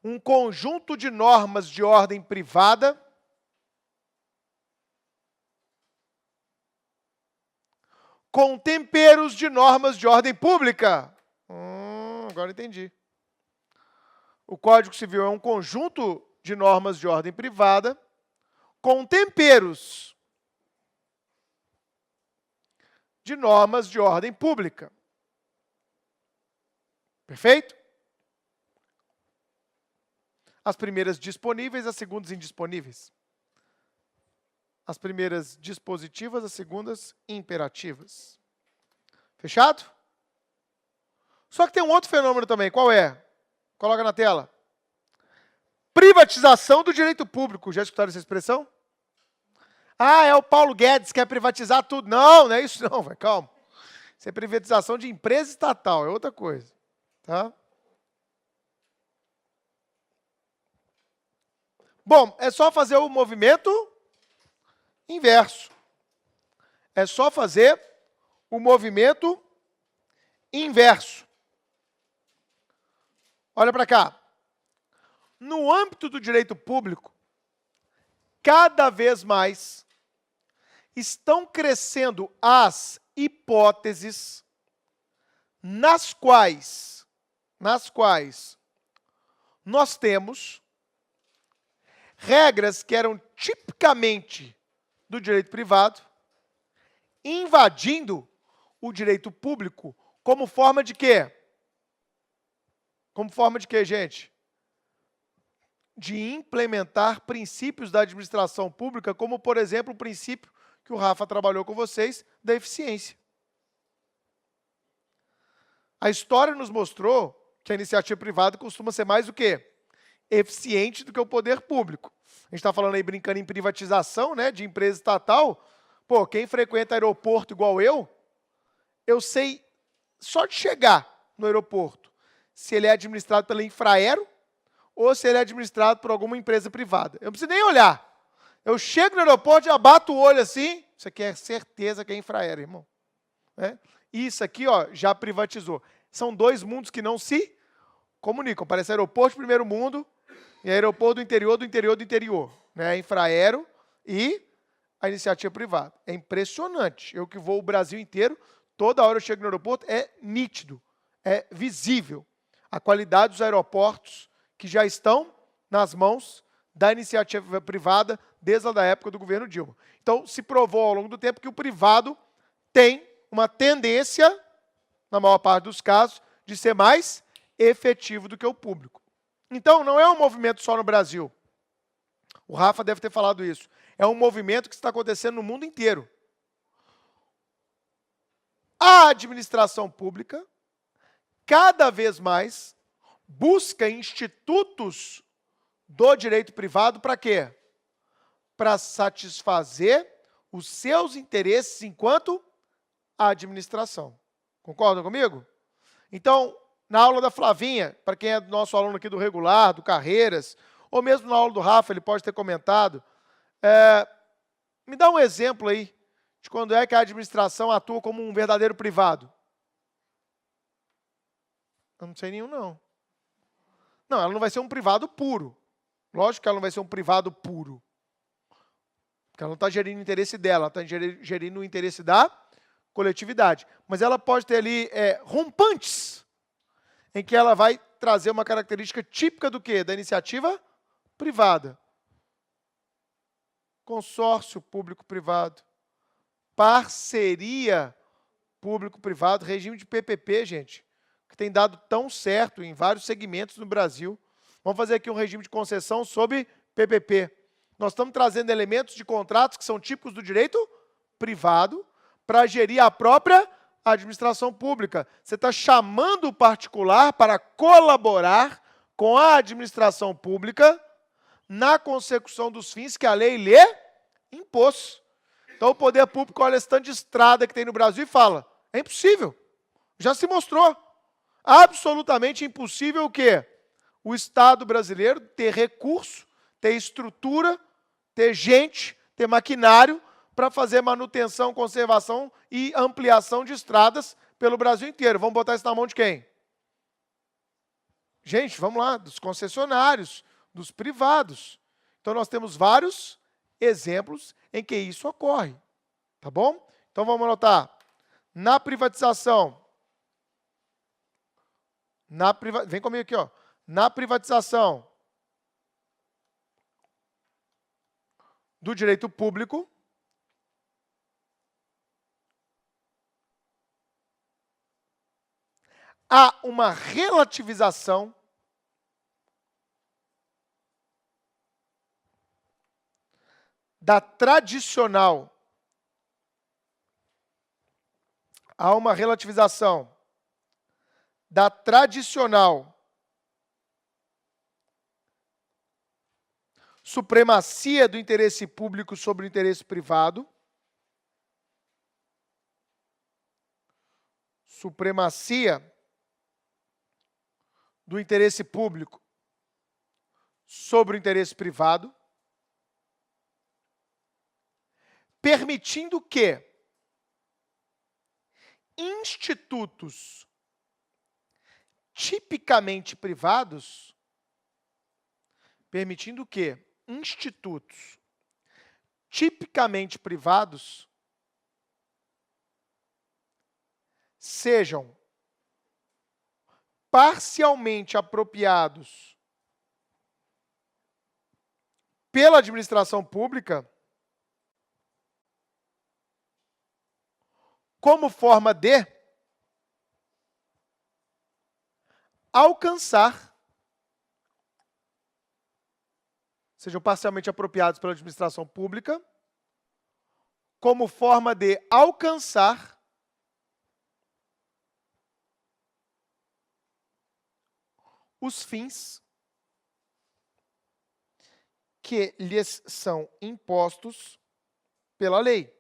um conjunto de normas de ordem privada com temperos de normas de ordem pública. Agora entendi. O Código Civil é um conjunto de normas de ordem privada com temperos de normas de ordem pública. Perfeito? As primeiras disponíveis, as segundas indisponíveis. As primeiras dispositivas, as segundas imperativas. Fechado? Só que tem um outro fenômeno também. Qual é? Coloca na tela. Privatização do direito público. Já escutaram essa expressão? Ah, é o Paulo Guedes que quer privatizar tudo. Não, não é isso não, vai, calma. Isso é privatização de empresa estatal, é outra coisa. Tá? Bom, é só fazer o movimento inverso. É só fazer o movimento inverso. Olha para cá. No âmbito do direito público, cada vez mais estão crescendo as hipóteses nas quais nós temos regras que eram tipicamente do direito privado, invadindo o direito público como forma de quê? Como forma de quê, gente? De implementar princípios da administração pública, como, por exemplo, o princípio que o Rafa trabalhou com vocês, da eficiência. A história nos mostrou que a iniciativa privada costuma ser mais o quê? Eficiente do que o poder público. A gente está falando aí, brincando em privatização, né, de empresa estatal. Pô, quem frequenta aeroporto igual eu sei só de chegar no aeroporto, se ele é administrado pela Infraero ou se ele é administrado por alguma empresa privada. Eu não preciso nem olhar. Eu chego no aeroporto, já bato o olho assim, isso aqui é certeza que é Infraero, irmão. Isso aqui, ó, já privatizou. São dois mundos que não se comunicam. Parece aeroporto de primeiro mundo e aeroporto do interior, do interior, do interior. Né? Infraero e a iniciativa privada. É impressionante. Eu que vou o Brasil inteiro, toda hora eu chego no aeroporto, é nítido, é visível a qualidade dos aeroportos que já estão nas mãos da iniciativa privada desde a época do governo Dilma. Então, se provou ao longo do tempo que o privado tem uma tendência, na maior parte dos casos, de ser mais efetivo do que o público. Então, não é um movimento só no Brasil. O Rafa deve ter falado isso. É um movimento que está acontecendo no mundo inteiro. A administração pública, cada vez mais, busca institutos do direito privado para quê? Para satisfazer os seus interesses enquanto administração. Concordam comigo? Então, na aula da Flavinha, para quem é nosso aluno aqui do regular, do Carreiras, ou mesmo na aula do Rafa, ele pode ter comentado, me dá um exemplo aí de quando é que a administração atua como um verdadeiro privado. Eu não sei nenhum, não. Não, ela não vai ser um privado puro. Lógico que ela não vai ser um privado puro. Porque ela não está gerindo o interesse dela, ela está gerindo o interesse da coletividade. Mas ela pode ter ali rompantes, em que ela vai trazer uma característica típica do quê? Da iniciativa privada. Consórcio público-privado. Parceria público-privado. Regime de PPP, gente, que tem dado tão certo em vários segmentos no Brasil. Vamos fazer aqui um regime de concessão sobre PPP. Nós estamos trazendo elementos de contratos que são típicos do direito privado para gerir a própria administração pública. Você está chamando o particular para colaborar com a administração pública na consecução dos fins que a lei lhe impôs. Então, o poder público olha esse tanto de estrada que tem no Brasil e fala, é impossível. Já se mostrou. Absolutamente impossível o quê? O Estado brasileiro ter recurso, ter estrutura, ter gente, ter maquinário para fazer manutenção, conservação e ampliação de estradas pelo Brasil inteiro. Vamos botar isso na mão de quem? Gente, vamos lá, dos concessionários, dos privados. Então, nós temos vários exemplos em que isso ocorre. Tá bom? Então, vamos anotar. Na privatização, vem comigo aqui, ó. Na privatização do direito público, há uma relativização da tradicional. Há uma relativização da tradicional supremacia do interesse público sobre o interesse privado. Supremacia do interesse público sobre o interesse privado, permitindo que institutos tipicamente privados, permitindo que institutos tipicamente privados sejam parcialmente apropriados pela administração pública como forma de alcançar, sejam parcialmente apropriados pela administração pública, como forma de alcançar os fins que lhes são impostos pela lei.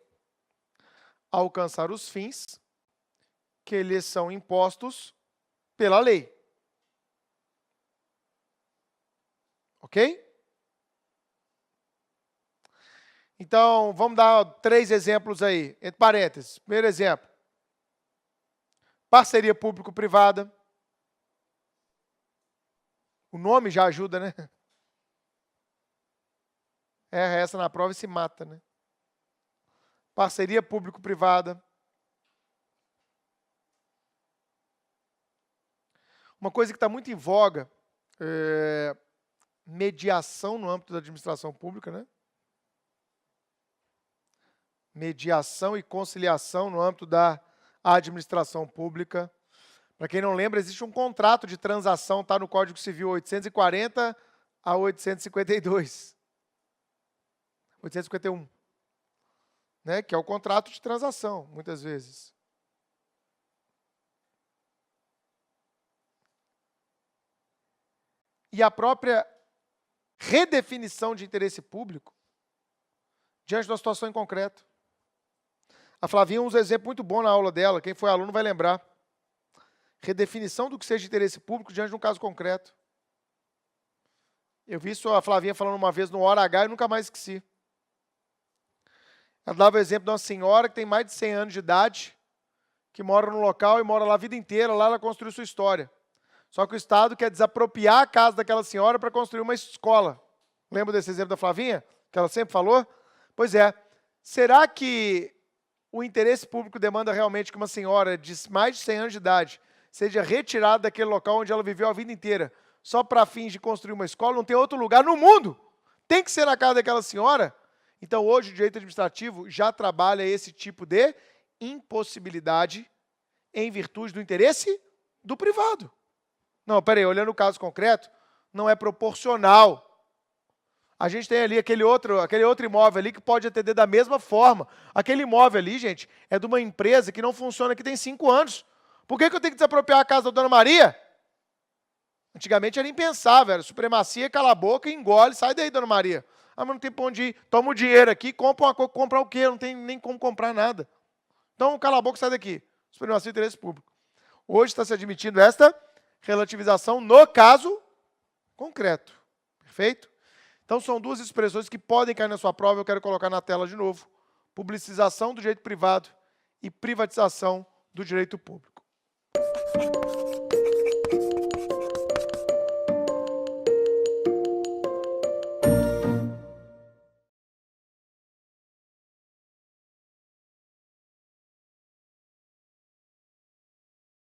Alcançar os fins que lhes são impostos pela lei. Ok? Então, vamos dar 3 exemplos aí, entre parênteses. Primeiro exemplo. Parceria público-privada. O nome já ajuda, né? Erra essa na prova e se mata, né? Parceria público-privada. Uma coisa que está muito em voga é mediação no âmbito da administração pública, né? Mediação e conciliação no âmbito da administração pública. Para quem não lembra, existe um contrato de transação, tá no Código Civil 840 a 852. 851. Né? Que é o contrato de transação, muitas vezes. E a própria redefinição de interesse público diante de uma situação em concreto. A Flavinha usa um exemplo muito bom na aula dela, quem foi aluno vai lembrar. Redefinição do que seja interesse público diante de um caso concreto. Eu vi isso a Flavinha falando uma vez no Hora H e nunca mais esqueci. Ela dava o exemplo de uma senhora que tem mais de 100 anos de idade, que mora no local e mora lá a vida inteira, lá ela construiu sua história. Só que o Estado quer desapropriar a casa daquela senhora para construir uma escola. Lembra desse exemplo da Flavinha? Que ela sempre falou? Pois é. Será que o interesse público demanda realmente que uma senhora de mais de 100 anos de idade seja retirada daquele local onde ela viveu a vida inteira, só para fins de construir uma escola? Não tem outro lugar no mundo. Tem que ser na casa daquela senhora. Então, hoje, o direito administrativo já trabalha esse tipo de impossibilidade em virtude do interesse do privado. Não, peraí, olhando o caso concreto, não é proporcional. A gente tem ali aquele outro imóvel ali que pode atender da mesma forma. Aquele imóvel ali, gente, é de uma empresa que não funciona aqui tem 5 anos. Por que eu tenho que desapropriar a casa da Dona Maria? Antigamente era impensável, era supremacia, cala a boca, engole, sai daí, Dona Maria. Ah, mas não tem pra onde ir. Toma o dinheiro aqui, compra uma coisa, comprar o quê? Não tem nem como comprar nada. Então, cala a boca, sai daqui. Supremacia e interesse público. Hoje está se admitindo esta relativização no caso concreto. Perfeito? Então, são 2 expressões que podem cair na sua prova, eu quero colocar na tela de novo. Publicização do direito privado e privatização do direito público.